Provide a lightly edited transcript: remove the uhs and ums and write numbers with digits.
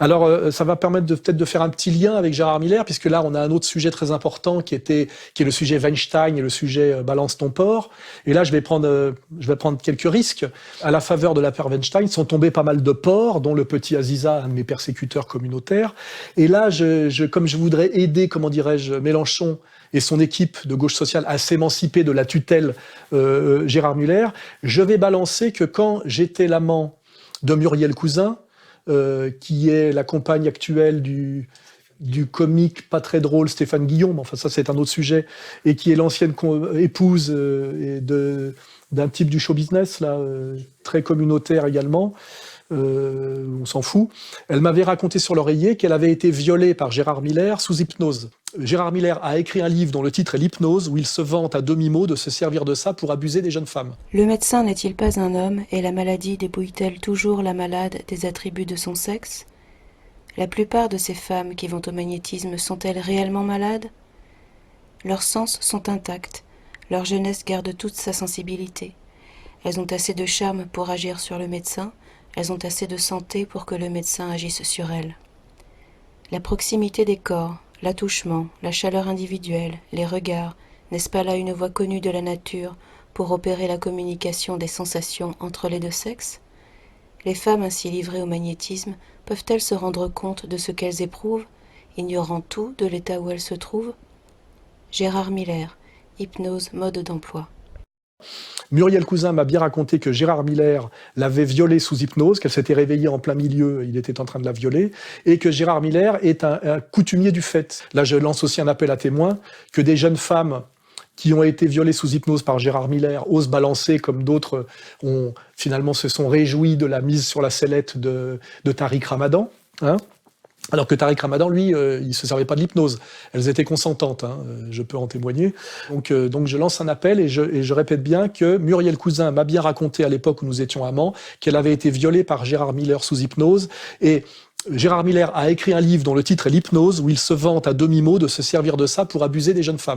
Alors, ça va permettre peut-être de faire un petit lien avec Gérard Miller, puisque là, on a un autre sujet très important qui est le sujet Weinstein et le sujet Balance ton porc. Et là, je vais prendre quelques risques. À la faveur de l'affaire Weinstein, sont tombés pas mal de porcs, dont le petit Aziza, un de mes persécuteurs communautaires. Et là, comme je voudrais aider, comment dirais-je, Mélenchon et son équipe de gauche sociale à s'émanciper de la tutelle Gérard Miller, je vais balancer que quand j'étais l'amant de Muriel Cousin, qui est la compagne actuelle du comique pas très drôle Stéphane Guillaume, enfin ça c'est un autre sujet, et qui est l'ancienne épouse d'un type du show business, là, très communautaire également, on s'en fout. Elle m'avait raconté sur l'oreiller qu'elle avait été violée par Gérard Miller sous hypnose. Gérard Miller a écrit un livre dont le titre est L'hypnose, où il se vante à demi-mot de se servir de ça pour abuser des jeunes femmes. Le médecin n'est-il pas un homme, et la maladie dépouille-t-elle toujours la malade des attributs de son sexe? La plupart de ces femmes qui vont au magnétisme sont-elles réellement malades? Leurs sens sont intacts, leur jeunesse garde toute sa sensibilité. Elles ont assez de charme pour agir sur le médecin, elles ont assez de santé pour que le médecin agisse sur elles. La proximité des corps, l'attouchement, la chaleur individuelle, les regards, n'est-ce pas là une voie connue de la nature pour opérer la communication des sensations entre les deux sexes? Les femmes ainsi livrées au magnétisme peuvent-elles se rendre compte de ce qu'elles éprouvent, ignorant tout de l'état où elles se trouvent? Gérard Miller, hypnose, mode d'emploi. Muriel Cousin m'a bien raconté que Gérard Miller l'avait violée sous hypnose, qu'elle s'était réveillée en plein milieu, il était en train de la violer, et que Gérard Miller est un coutumier du fait. Là, je lance aussi un appel à témoins, que des jeunes femmes qui ont été violées sous hypnose par Gérard Miller osent balancer, comme d'autres finalement se sont réjouis de la mise sur la sellette de Tariq Ramadan, hein. Alors que Tariq Ramadan, lui, il ne se servait pas de l'hypnose. Elles étaient consentantes, hein, je peux en témoigner. Donc je lance un appel et je répète bien que Muriel Cousin m'a bien raconté à l'époque où nous étions amants qu'elle avait été violée par Gérard Miller sous hypnose. Et Gérard Miller a écrit un livre dont le titre est L'hypnose, où il se vante à demi-mot de se servir de ça pour abuser des jeunes femmes.